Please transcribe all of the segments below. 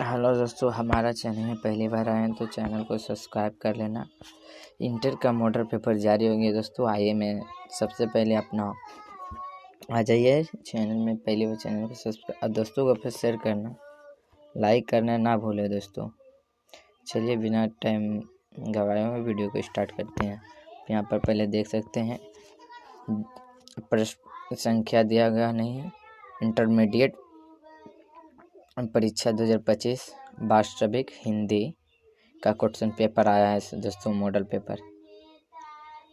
Hello दोस्तों, हमारा channel में पहली बार आए हैं तो चैनल को सब्सक्राइब कर लेना। इंटर का मॉडल पेपर जारी हो गया दोस्तों। आइए मैं सबसे पहले अपना आ जाइए चैनल में, पहले वो चैनल को सब्सक्राइब, दोस्तों को फिर शेयर करना, लाइक करना ना भूले दोस्तों। चलिए बिना टाइम गवाए हुए वीडियो को स्टार्ट करते हैं। यहाँ पर पहले देख सकते हैं प्रश्न संख्या दिया गया नहीं है। इंटरमीडिएट परीक्षा 2025 वास्तविक हिंदी का क्वेश्चन पेपर आया है दोस्तों, मॉडल पेपर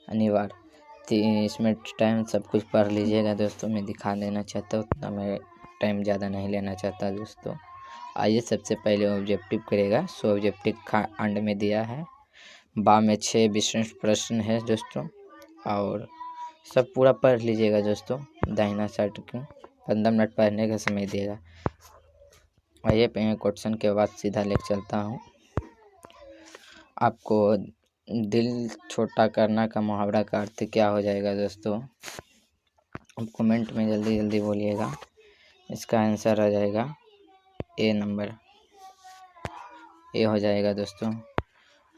अनिवार्य। इसमें टाइम सब कुछ पढ़ लीजिएगा दोस्तों। मैं दिखा देना चाहता हूँ, उतना मैं टाइम ज़्यादा नहीं लेना चाहता दोस्तों। आइए सबसे पहले ऑब्जेक्टिव करेगा। सो ऑब्जेक्टिव खंड में दिया है, बा में 6 विशिष्ट प्रश्न है दोस्तों, और सब पूरा पढ़ लीजिएगा दोस्तों। दाहिना साइड के 15 मिनट पढ़ने का समय देगा। आइए क्वेश्चन के बाद सीधा लेके चलता हूँ। आपको दिल छोटा करना का मुहावरा का अर्थ क्या हो जाएगा दोस्तों? आप कमेंट में जल्दी जल्दी बोलिएगा। इसका आंसर आ जाएगा ए नंबर, ए हो जाएगा दोस्तों।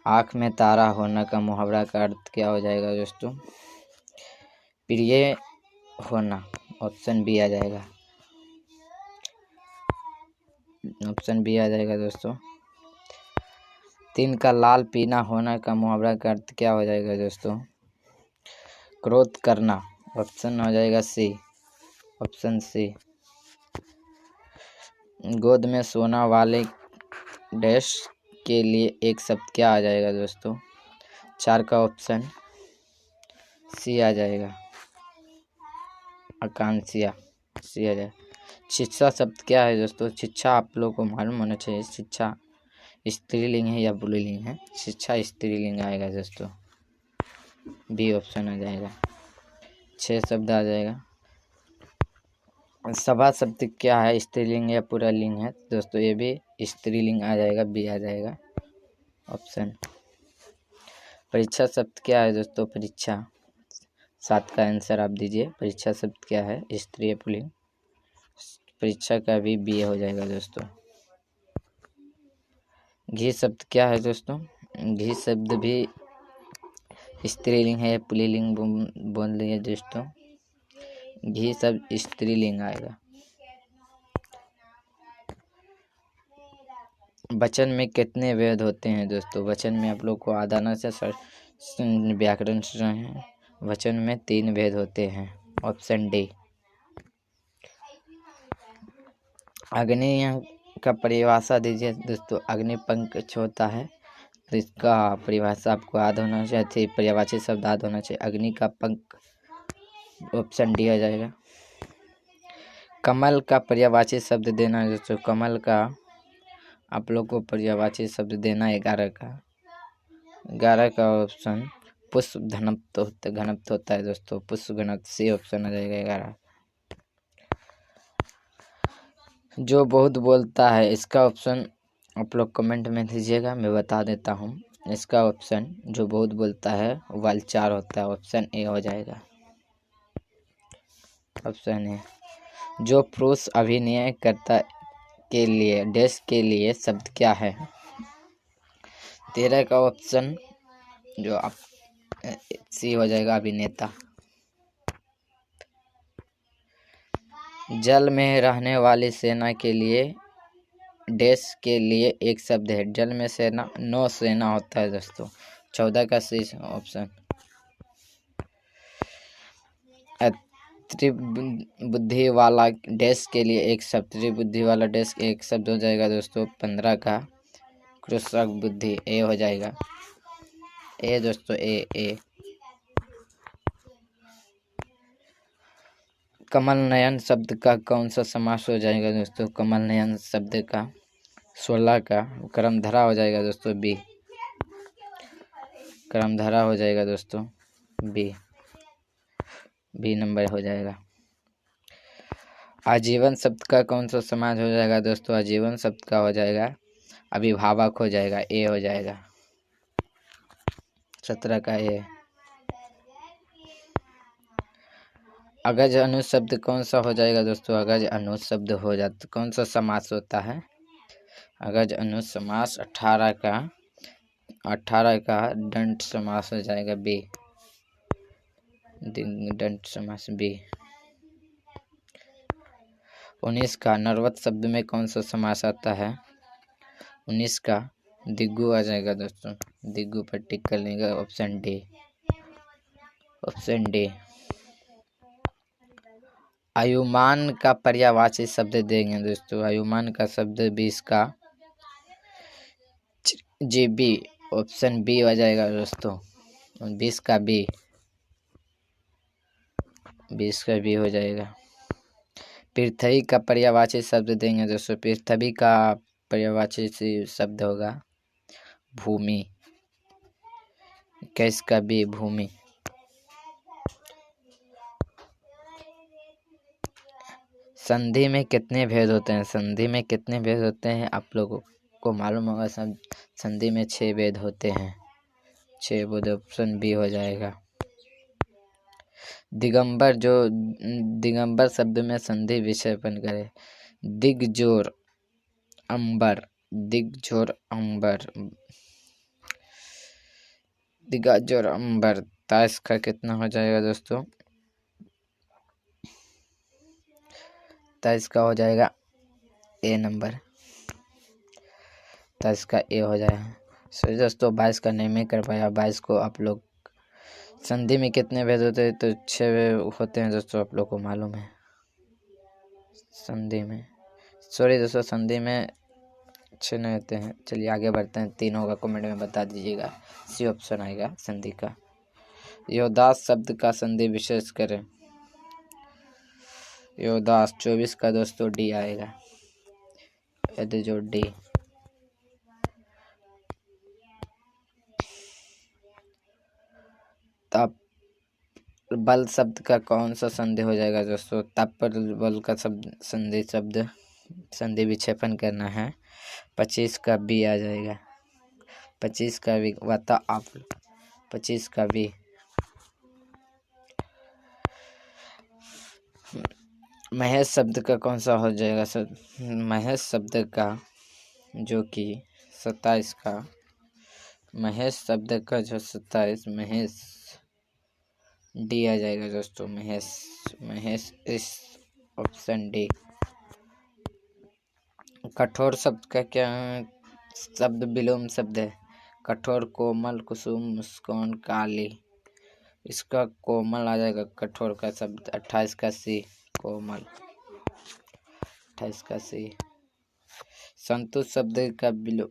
आँख में तारा होना का मुहावरा का अर्थ क्या हो जाएगा दोस्तों? प्रिय होना, ऑप्शन बी आ जाएगा, ऑप्शन बी आ जाएगा दोस्तों। दिन का लाल पीना होना का मुहावरा का अर्थ क्या हो जाएगा दोस्तों? क्रोध करना, ऑप्शन हो जाएगा सी, ऑप्शन सी। गोद में सोना वाले डैश के लिए एक शब्द क्या आ जाएगा दोस्तों? 4 का ऑप्शन सी आ जाएगा, आकांक्षा, सी आ जाएगा। शिक्षा शब्द क्या है दोस्तों? शिक्षा आप लोगों को मालूम होना चाहिए, शिक्षा स्त्रीलिंग है या पुल्लिंग है? शिक्षा स्त्रीलिंग आएगा दोस्तों, बी ऑप्शन आ जाएगा। 6 शब्द आ जाएगा। सभा शब्द क्या है? स्त्रीलिंग या पुल्लिंग है दोस्तों? ये भी स्त्रीलिंग आ जाएगा, बी आ जाएगा ऑप्शन। परीक्षा शब्द क्या है दोस्तों? परीक्षा, 7 का आंसर आप दीजिए। परीक्षा शब्द क्या है? स्त्री या पुल्लिंग? परीक्षा का भी बी हो जाएगा दोस्तों। घी शब्द क्या है दोस्तों? घी शब्द भी स्त्रीलिंग है या पुल्लिंग बोल दिए दोस्तों? घी शब्द स्त्रीलिंग आएगा। वचन में कितने वेद होते हैं दोस्तों? वचन में आप लोग को आदाना से व्याकरण से हैं। वचन में 3 भेद होते हैं, ऑप्शन डी। अग्नि का परिभाषा दीजिए दोस्तों। अग्नि पंख होता है तो इसका परिभाषा आपको याद होना चाहिए, पर्यायवाची शब्द याद होना चाहिए। अग्नि का पंख, ऑप्शन डी आ जाएगा। कमल का पर्यायवाची शब्द देना है दोस्तों। कमल का आप लोग को पर्यायवाची शब्द देना है 11 का ऑप्शन पुष्प घनत्व होता है दोस्तों। पुष्प घनत्व, सी ऑप्शन आ जाएगा 11। जो बहुत बोलता है, इसका ऑप्शन आप लोग कमेंट में दीजिएगा, मैं बता देता हूँ। इसका ऑप्शन जो बहुत बोलता है वालचार होता है, ऑप्शन ए हो जाएगा, ऑप्शन ए। जो पुरुष अभिनय करता के लिए डैश के लिए शब्द क्या है? 13 का ऑप्शन जो आप सी हो जाएगा, अभिनेता। जल में रहने वाली सेना के लिए डैश के लिए एक शब्द है। जल में सेना, नौ सेना होता है दोस्तों। 14 का सी ऑप्शन। त्रिबुद्धि वाला डैश के लिए एक शब्द, त्रिबुद्धि वाला डैश एक शब्द हो जाएगा दोस्तों। 15 का कृषक बुद्धि, ए हो जाएगा, ए दोस्तों, ए। कमल नयन शब्द का कौन सा समास हो जाएगा दोस्तों? कमल नयन शब्द का 16 का कर्मधारा हो जाएगा दोस्तों, बी। कर्मधारा हो जाएगा दोस्तों, बी नंबर हो जाएगा। आजीवन शब्द का कौन सा समास हो जाएगा दोस्तों? आजीवन शब्द का हो जाएगा अभिभावक, हो जाएगा, ए हो जाएगा, 17 का ए। अगज अनुज शब्द कौन सा हो जाएगा दोस्तों? अगज अनुज शब्द हो जाता, कौन सा समास होता है? अगज अनुज समास 18 का दंड समास हो जाएगा बी। दंड समास बी। 19 का नरवत शब्द में कौन सा समास आता है? 19 का दिग्गु आ जाएगा दोस्तों। दिग्गु पर टिक कर लेंगे। Option D. Option D. आयुमान का पर्यायवाची शब्द देंगे दोस्तों। आयुमान का शब्द 20 का जी बी। ऑप्शन बी आ जाएगा दोस्तों। 20 का बी। 20 का बी हो जाएगा। पृथ्वी का पर्यायवाची शब्द देंगे दोस्तों। पृथ्वी का पर्यायवाची शब्द होगा भूमि। 21 का बी भूमि। संधि में कितने भेद होते हैं? संधि में कितने भेद होते हैं आप लोगों को मालूम होगा। संधि में 6 भेद होते हैं। 6 भेद। ऑप्शन बी हो जाएगा। दिगंबर शब्द में संधि विक्षेपण करे। दिग्जोर अंबर। दिग्जोर अंबर। दिग्जोर अंबर। ताश का कितना हो जाएगा दोस्तों? ताश का हो जाएगा ए नंबर। ताश का ए हो जाएगा। सो दोस्तों 22 का नहीं कर पाया। 22 को आप लोग संधि में कितने भेद होते हैं? तो 6 होते हैं दोस्तों। आप लोग को मालूम है। संधि में दोस्तों संधि में 6 नहीं होते हैं। चलिए आगे बढ़ते हैं। 3 होगा कमेंट में बता दीजिएगा। सी ऑप्शन आएगा संधि का। योदास शब्द का संधि विशेष करें। योदास 24 का दोस्तों डी आएगा। यदि जो डी। तप बल शब्द का कौन सा संधि हो जाएगा दोस्तों? तप पर बल का संधि विक्षेपण करना है। 25 का बी आ जाएगा। 25 का बी बता आप। 25 का बी। महेश शब्द का कौन सा हो जाएगा सर? महेश शब्द का जो कि 27 का। महेश शब्द का जो 27 महेश डी आ जाएगा दोस्तों। महेश इस ऑप्शन डी। कठोर शब्द का क्या शब्द विलोम शब्द है? कठोर कोमल कुसुम मुस्कान काली। इसका कोमल आ जाएगा कठोर का शब्द। 28 का सी कोमल। 28 का सी। संतुष्ट शब्द का विलोम।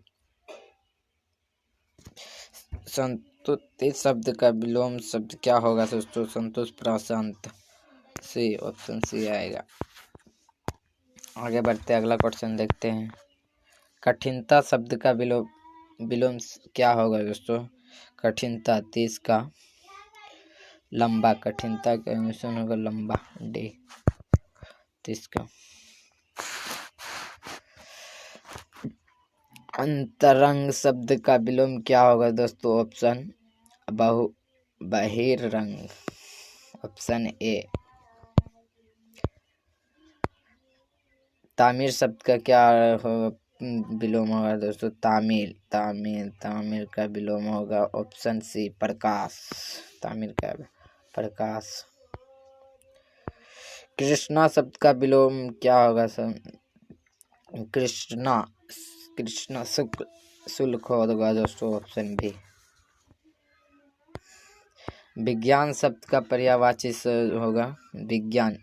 संतुष्टि शब्द का विलोम शब्द क्या होगा दोस्तों? संतुष्ट प्रशांत। सी ऑप्शन सी आएगा। आगे बढ़ते अगला क्वेश्चन देखते हैं। कठिनता शब्द का विलोम क्या होगा दोस्तों? कठिनता 30 का लंबा। कठिनता का मिश्रण होगा लंबा। डी 30 का। अंतरंग शब्द का विलोम क्या होगा दोस्तों? ऑप्शन बहिरंग। Option A. तामीर शब्द का क्या विलोम होगा दोस्तों? तामीर का विलोम होगा ऑप्शन सी प्रकाश। तामीर का प्रकाश। कृष्णा शब्द का विलोम क्या होगा सर? कृष्णा शुल्क होगा दोस्तों। Option B. विज्ञान शब्द का पर्यायवाची होगा विज्ञान।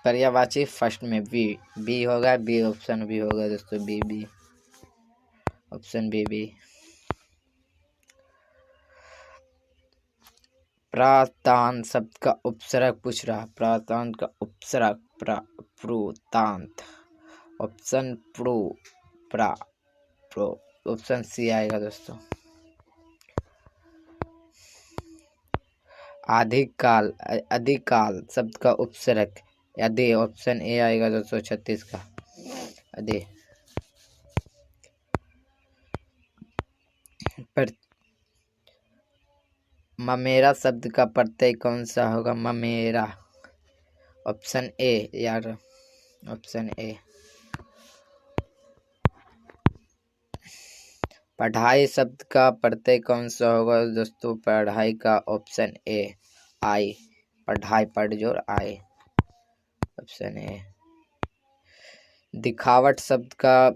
पर्यायवाची फर्स्ट में बी होगा। बी ऑप्शन बी होगा दोस्तों। B option B. प्रातांत शब्द का उपसर्ग पूछ रहा। प्रातांत का उपसर्ग प्रुतांत। ऑप्शन प्रा ऑप्शन सी आएगा दोस्तों। अधिकाल शब्द का उपसर्ग यदि। ऑप्शन ए आएगा दोस्तों 36 का यदि। ममेरा शब्द का प्रत्यय कौन सा होगा? ममेरा। ऑप्शन ए यार। Option A. पढ़ाई शब्द का प्रत्यय कौन सा होगा दोस्तों? पढ़ाई का ऑप्शन ए आई। पढ़ाई पढ़ जोर आई, ऑप्शन ए। दिखावट शब्द का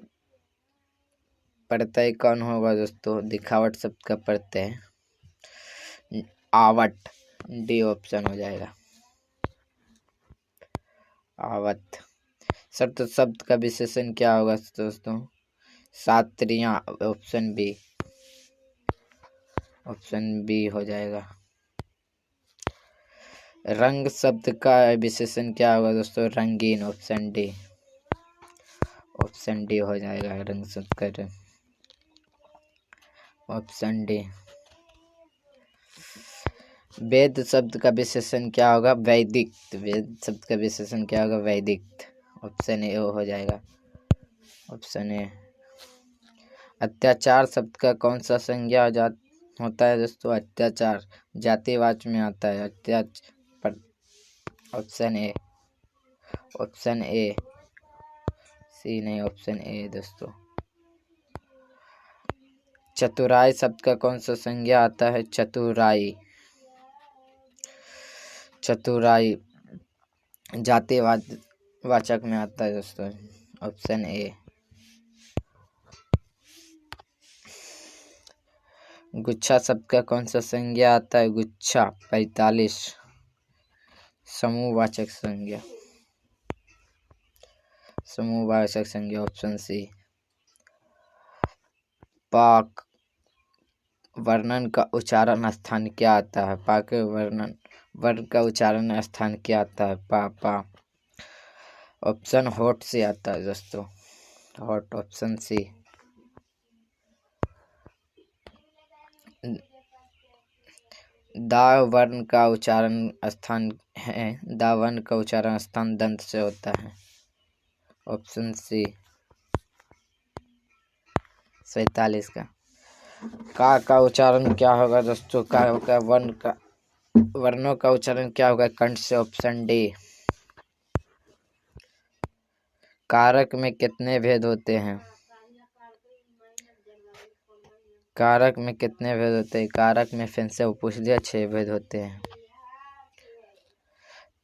प्रत्यय कौन होगा दोस्तों? दिखावट शब्द का प्रत्यय आवट, डी ऑप्शन हो जाएगा, आवत। शर्त शब्द का विशेषण क्या होगा दोस्तों? सात्रियां, ऑप्शन बी, ऑप्शन बी हो जाएगा। रंग शब्द का विशेषण क्या होगा दोस्तों? रंगीन, ऑप्शन डी, ऑप्शन डी हो जाएगा रंग शब्द का, ऑप्शन डी। वेद शब्द का विशेषण क्या होगा? वैदिक। वेद शब्द का विशेषण क्या होगा? वैदिक, ऑप्शन ए हो जाएगा, ऑप्शन ए। अत्याचार शब्द का कौन सा संज्ञा होता है दोस्तों? अत्याचार जातिवाचक में आता है, अत्याचार, ऑप्शन ए, ऑप्शन ए, सी नहीं, ऑप्शन ए दोस्तों। चतुराई शब्द का कौन सा संज्ञा आता है? चतुराई, चतुराई जातिवाचक में आता है दोस्तों, ऑप्शन ए। गुच्छा शब्द का कौन सा संज्ञा आता है? गुच्छा 45 समूहवाचक संज्ञा, समूहवाचक संज्ञा, ऑप्शन सी। पाक वर्णन का उच्चारण स्थान क्या आता है? पाक वर्णन वर्ण का उच्चारण स्थान क्या आता है? पा, ऑप्शन होठ से आता है दोस्तों, होठ, ऑप्शन सी। दा वर्ण का उच्चारण स्थान है, दा वर्ण का उच्चारण स्थान दंत से होता है, ऑप्शन सी। 47 का उच्चारण क्या होगा दोस्तों? का वर्ण का वर्णों का उच्चारण क्या होगा? कंठ से, ऑप्शन डी। कारक में कितने भेद होते हैं? कारक में कितने भेद होते हैं? कारक में फिर से पूछ दिया, 6 भेद होते हैं।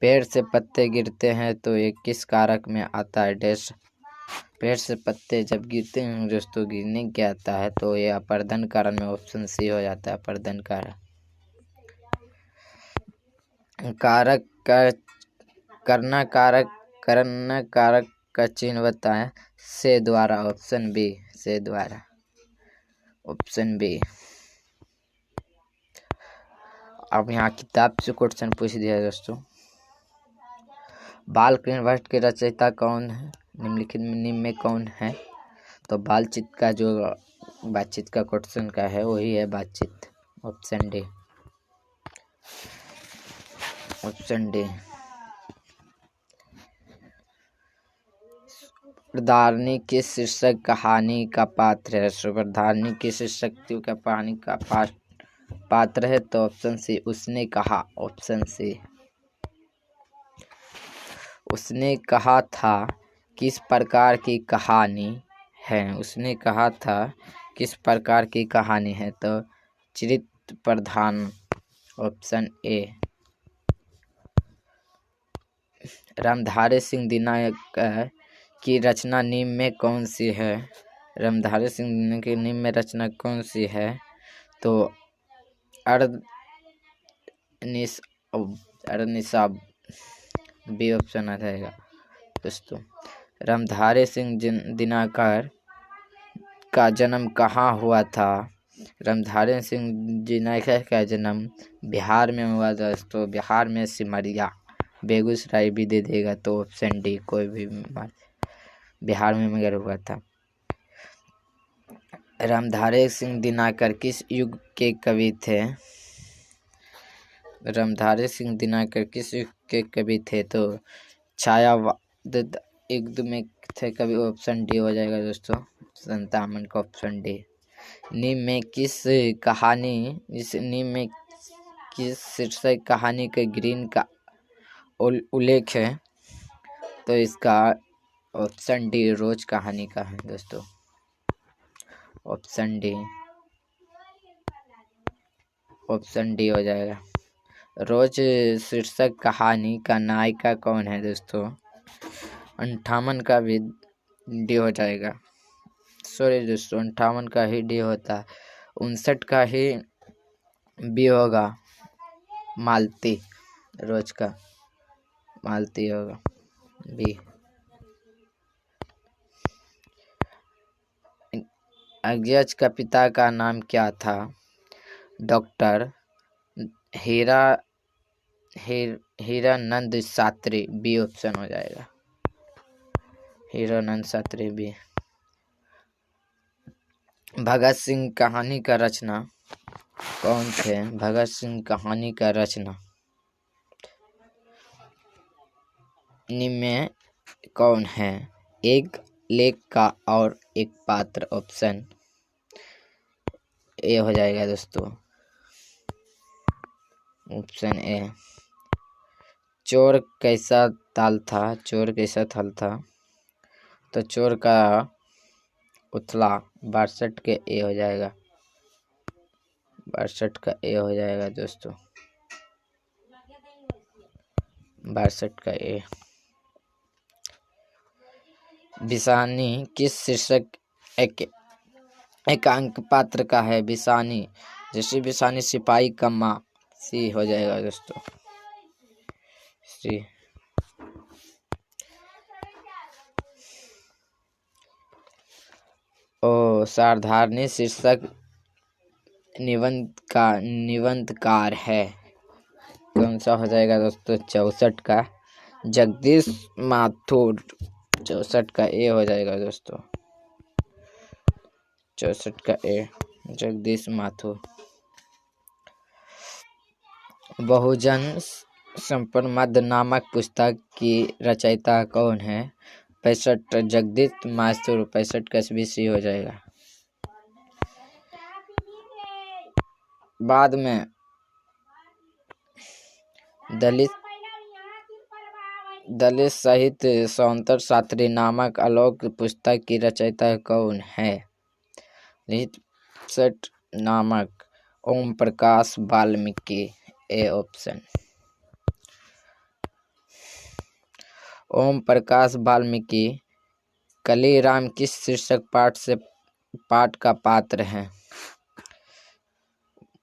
पेड़ से पत्ते गिरते हैं तो ये किस कारक में आता है? डैश। पेड़ से पत्ते जब गिरते हैं दोस्तों, गिरने क्या आता है तो ये अपर्दन कारण में, ऑप्शन सी हो जाता है, अपर्दन कारण। कारक का करना कारक का चिन्ह बताएं, से द्वारा, ऑप्शन बी, से द्वारा, ऑप्शन बी। अब यहाँ किताब से क्वेश्चन पूछ दिया दोस्तों। बालकृष्ण भट्ट के रचयिता कौन है? निम्नलिखित में कौन है? तो बातचीत का जो बातचीत का क्वेश्चन का है वही है बातचीत, ऑप्शन डी, ऑप्शन डी। सुभद्रानी किस शीर्षक कहानी का पात्र है? सुभद्रानी किस शीर्षक का कहानी का पात्र है? तो ऑप्शन सी, उसने कहा, ऑप्शन सी। उसने कहा था किस प्रकार की कहानी है? उसने कहा था किस प्रकार की कहानी है? तो चरित्र प्रधान, ऑप्शन ए। रामधारी सिंह दिनकर की रचना निम्न में कौन सी है? रामधारी सिंह दिनकर की निम्न में रचना कौन सी है? तो अर्धनिशाब, बी ऑप्शन आ जाएगा दोस्तों। रामधारी सिंह दिनकर का जन्म कहाँ हुआ था? रामधारी सिंह दिनकर का जन्म बिहार में हुआ दोस्तों, बिहार में सिमरिया, बेगूसराय भी दे देगा तो ऑप्शन डी, कोई भी बिहार में मगर हुआ था। रामधारी सिंह दिनकर किस युग के कवि थे? रामधारी सिंह दिनकर किस युग के कवि थे? तो छायावाद युग में थे कवि, ऑप्शन डी हो जाएगा दोस्तों, 57 का ऑप्शन डी। निम्न में किस शीर्षक कहानी के ग्रीन का उल्लेख है? तो इसका ऑप्शन डी, रोज कहानी का है दोस्तों, ऑप्शन डी, ऑप्शन डी हो जाएगा। रोज शीर्षक कहानी का नायिका कौन है दोस्तों? 58 का भी डी हो जाएगा। सॉरी दोस्तों, 58 का ही डी होता है, 59 का ही बी होगा, मालती। रोज का मालती होगा बी। अज्ञज का पिता का नाम क्या था? Doctor Hiranand Shastri, B option हो जाएगा, हीरानंद शास्त्री बी। भगत सिंह कहानी का रचना कौन थे? भगत सिंह कहानी का रचना निम्न में कौन है? एक लेख का और एक पात्र, ऑप्शन ए हो जाएगा दोस्तों, ऑप्शन ए। चोर कैसा ताल था? चोर कैसा थल था? तो चोर का उथला, 62 के ए हो जाएगा, 62 का ए हो जाएगा दोस्तों, 62 का ए। बिसानी किस शीर्षक एकांक पात्र का है? बिसानी, जैसे बिसानी सिपाही कम्मा, सी हो जाएगा दोस्तों, सी। साधारणी शीर्षक निबंधकार है, कौन सा हो जाएगा दोस्तों? 64 का जगदीश माथुर, 64 का ए हो जाएगा दोस्तों, 64 का ए, जगदीश माथुर। बहुजन संप्रमद नामक पुस्तक की रचयिता कौन है? 65 जगदीश माथुर, 65 का भी सी हो जाएगा। बाद में दलित साहित्य सौंदर्य शास्त्री नामक आलोक पुस्तक की रचयिता कौन है? लिहित नामक ओम प्रकाश वाल्मीकि, ए ऑप्शन। ओम प्रकाश वाल्मीकि कलीराम किस शीर्षक पाठ का पात्र है?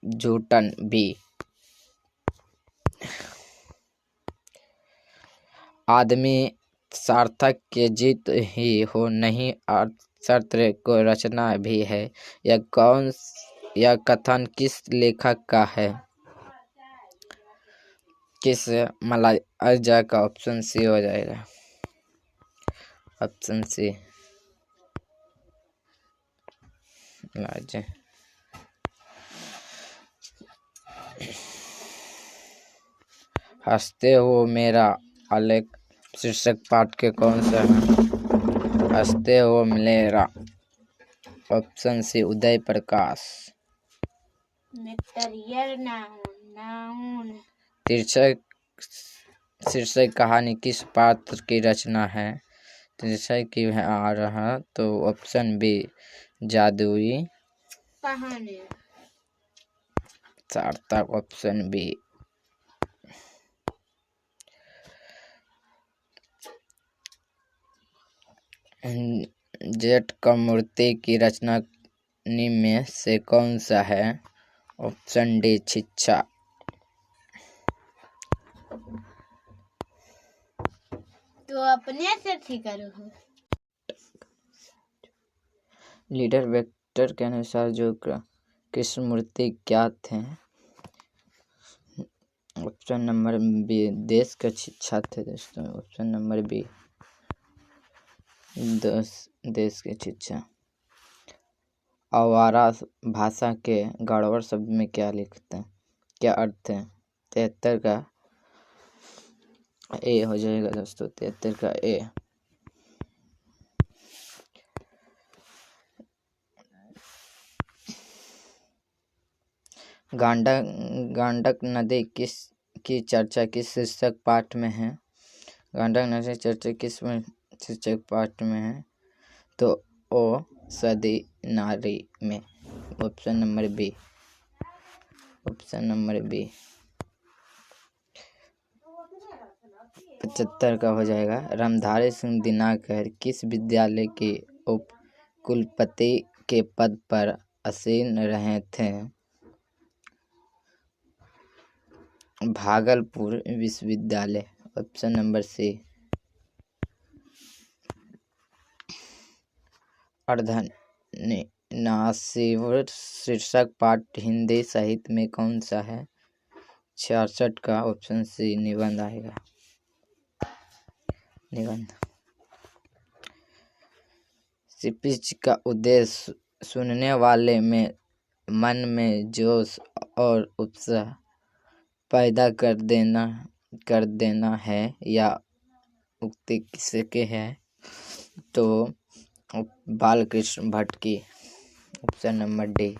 जूटन, बी। आदमी सार्थक के जीत ही हो नहीं अर्थशास्त्र को रचना भी है, यह कथन किस लेखक का है? किस मलाइजा का? ऑप्शन सी हो जाएगा, ऑप्शन सी, मलाइजा। हंसते हो मेरा आलेख शीर्षक पाठ के कौन सा है? हंसते हो मेरा, ऑप्शन सी, उदय प्रकाश। शीर्षक कहानी किस पात्र की रचना है? शीर्षक की आ रहा तो ऑप्शन बी, जादुई कहानी, सार्थक, ऑप्शन बी। जेठ कृष्णमूर्ति की रचना निम्न में से कौन सा है? ऑप्शन डी, शिक्षा। तो अपने से ठीक करो। लीडर वेक्टर के अनुसार जो कृष्णमूर्ति क्या थे? ऑप्शन नंबर बी, देश का शिक्षा थे दोस्तों, ऑप्शन नंबर बी, देश की शिक्षा। आवारा भाषा के गढ़वाल शब्द में क्या लिखते हैं, क्या अर्थ है? 73 का ए हो जाएगा दोस्तों, 73 का ए। गंडक नदी की चर्चा किस शीर्षक पाठ में है? गंडक नदी चर्चा किस शीर्षक पाठ में है? तो ओ सदी नारी में। Option number B. 75 का हो जाएगा। रामधारी सिंह दिनकर किस विद्यालय के उप कुलपति के पद पर आसीन रहे थे? भागलपुर विश्वविद्यालय। ऑप्शन नंबर सी। अर्धनासीवर शीर्षक पाठ हिंदी साहित्य में कौन सा है? 66 का ऑप्शन सी निबंध आएगा। निबंध। स्पीच का उद्देश्य सुनने वाले में मन में जोश और उत्साह पैदा कर देना है या उक्ति किसके है? तो बालकृष्ण भट्ट की। Option number D.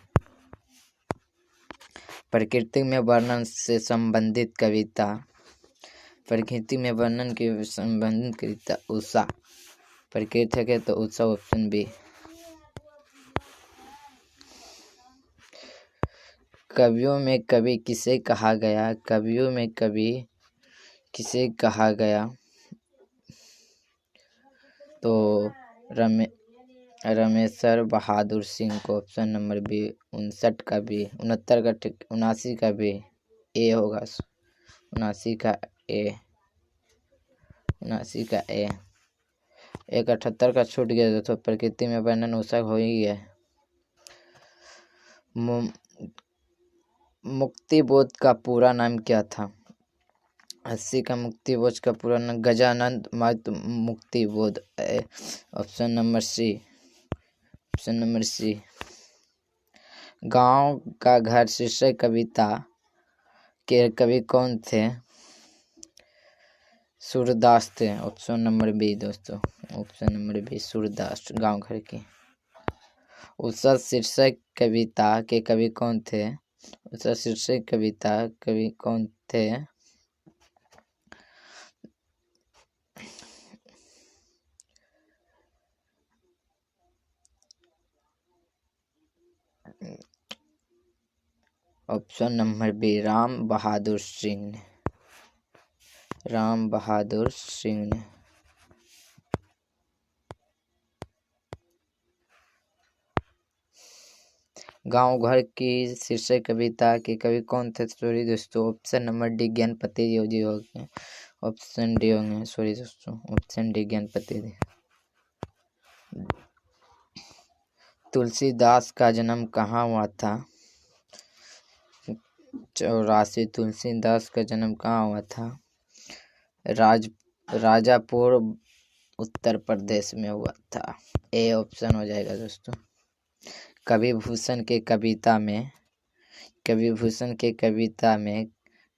प्रकृति में वर्णन से संबंधित कविता। प्रकृति में वर्णन के संबंधित कविता उषा। प्रकृति है तो उषा। Option B. कवियों में कवि किसे कहा गया? कवियों में कवि किसे कहा गया? तो रमेशर बहादुर सिंह को। Option number B. 59 का बी। 69 का ठीक। 79 का बी। ए होगा। 79 का ए। 79 का ए। एक 78 का छूट गया तो प्रकृति में वर्णन उषा हो ही गया। मुक्तिबोध का पूरा नाम क्या था? 80 का मुक्तिबोध का पूरा नाम गजानंद मत Muktibodh. Option number C. Option number C. गांव का घर शीर्षक कविता के कवि कौन थे? सूरदास थे। ऑप्शन नंबर बी दोस्तों। ऑप्शन नंबर बी सूरदास गांव घर के। उषा शीर्षक कविता के कवि कौन थे? उषा शीर्षक कविता कवि कौन थे? Option number B Ram Bahadur Singh ने। राम बहादुर सिंह ने। गांव घर की शीर्षक कविता के कवि कौन थे? सॉरी दोस्तों। ऑप्शन नंबर डी ज्ञानपति जी हो गए। ऑप्शन डी होंगे। सॉरी दोस्तों। ऑप्शन डी ज्ञानपति जी। तुलसीदास का जन्म कहाँ हुआ था? 84। तुलसीदास का जन्म कहाँ हुआ था? राजापुर उत्तर प्रदेश में हुआ था। ए ऑप्शन हो जाएगा दोस्तों। कविभूषण के कविता में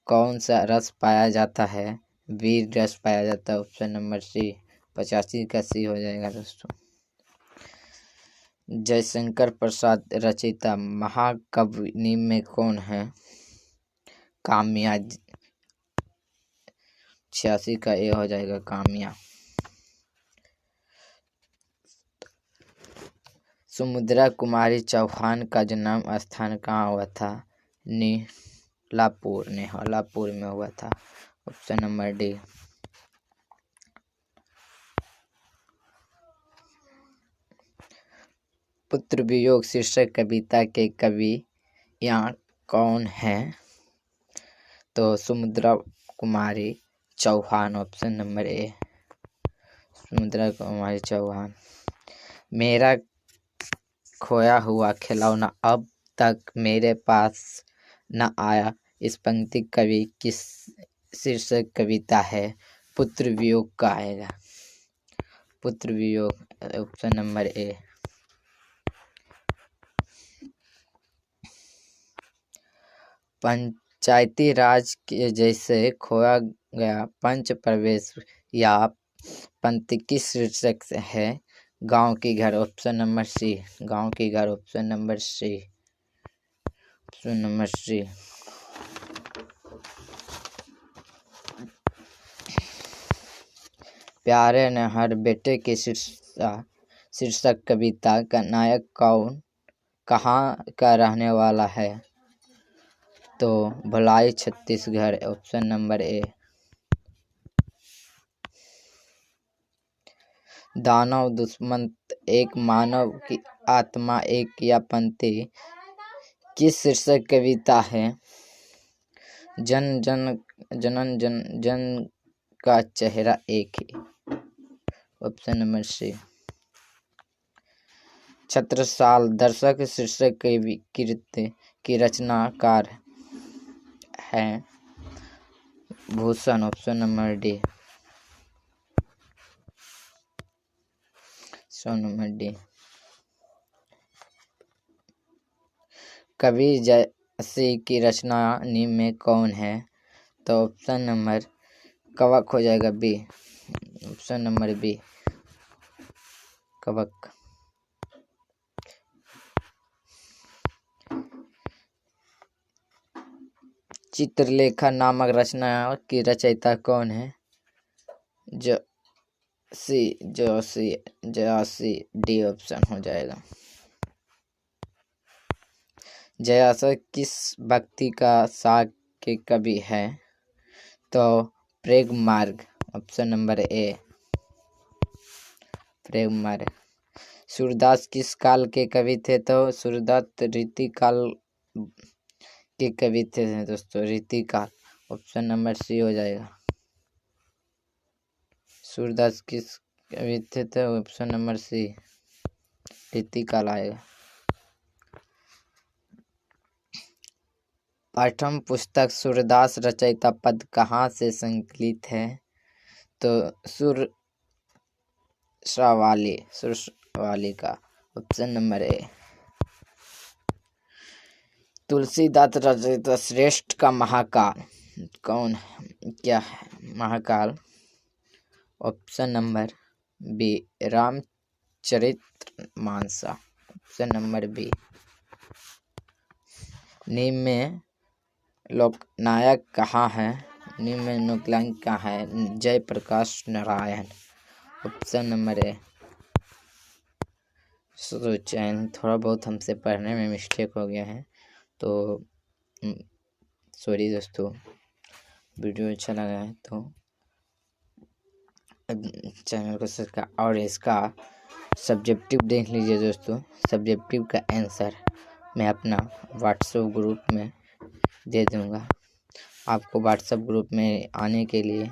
कौन सा रस पाया जाता है? वीर रस पाया जाता है। ऑप्शन नंबर सी। 85 का सी हो जाएगा दोस्तों। जयशंकर प्रसाद रचिता महाकाव्य में कौन है? काम्या। 86 का ए हो जाएगा काम्या। सुमित्रा कुमारी चौहान का जन्म स्थान कहाँ हुआ था? नेहलापुर में हुआ था। Option number D. पुत्र वियोग शीर्षक कविता के कवि यहाँ कौन है? तो Sumitra Kumari Chauhan. Option number A. Sumitra Kumari Chauhan. मेरा खोया हुआ खिलौना अब तक मेरे पास न आया, इस पंक्ति कवि किस शीर्षक कविता है? पुत्र वियोग का आएगा। पुत्र वियोग। ऑप्शन नंबर ए। पंचायती राज के जैसे खोया गया पंच प्रवेश या पंक्ति किस शीर्षक से है? गांव की घर। Option number C. गांव की घर। Option number C. Option number C. प्यारे ने हर बेटे की शीर्षक कविता का नायक कौन कहाँ का रहने वाला है? तो भिलाई छत्तीसगढ़, ऑप्शन नंबर ए। दानव दुष्मंत एक मानव की आत्मा एक या पंक्ति किस शीर्षक कविता है? जन जन जनन जन जन का चेहरा एक ही, ऑप्शन नंबर सी। छत्रसाल दर्शक शीर्षक कृति की रचनाकार है? Bhushan, option number D. Number D. कवि जैसी की रचना निम्न में कौन है? तो ऑप्शन नंबर कवक हो जाएगा, बी, ऑप्शन नंबर बी, कवक। चित्रलेखा नामक रचना की रचयिता कौन है? जयासी डी ऑप्शन हो जाएगा। जयासी किस भक्ति का शाक्य कवि है? तो प्रेममार्ग, ऑप्शन नंबर ए, प्रेममार्ग। सूरदास किस काल के कवि थे? तो सूरदास रीति काल के कवि थे दोस्तों, रीति काल, ऑप्शन नंबर सी हो जाएगा। सूरदास किस कवि थे? तो ऑप्शन नंबर सी, रीति काल आएगा। पाठ्यम पुस्तक सूरदास रचयिता पद कहाँ से संकलित है? तो सुरश्रावली का, ऑप्शन नंबर ए। तुलसीदास रचयिता श्रेष्ठ का महाकाल कौन क्या है? Mahakal, option number B, Ramcharitmanas, option number B. निम्न में लोकनायक कहाँ है? निम्न में लोकनायक कहाँ है? Jayaprakash Narayan, option number A. Channel थोड़ा बहुत हमसे पढ़ने में मिस्टेक हो गया है, तो सॉरी दोस्तों। वीडियो अच्छा लगा है तो चैनल को सब्सक्राइब, और इसका सब्जेक्टिव देख लीजिए दोस्तों। सब्जेक्टिव का आंसर मैं अपना व्हाट्सएप ग्रुप में दे दूँगा। आपको व्हाट्सएप ग्रुप में आने के लिए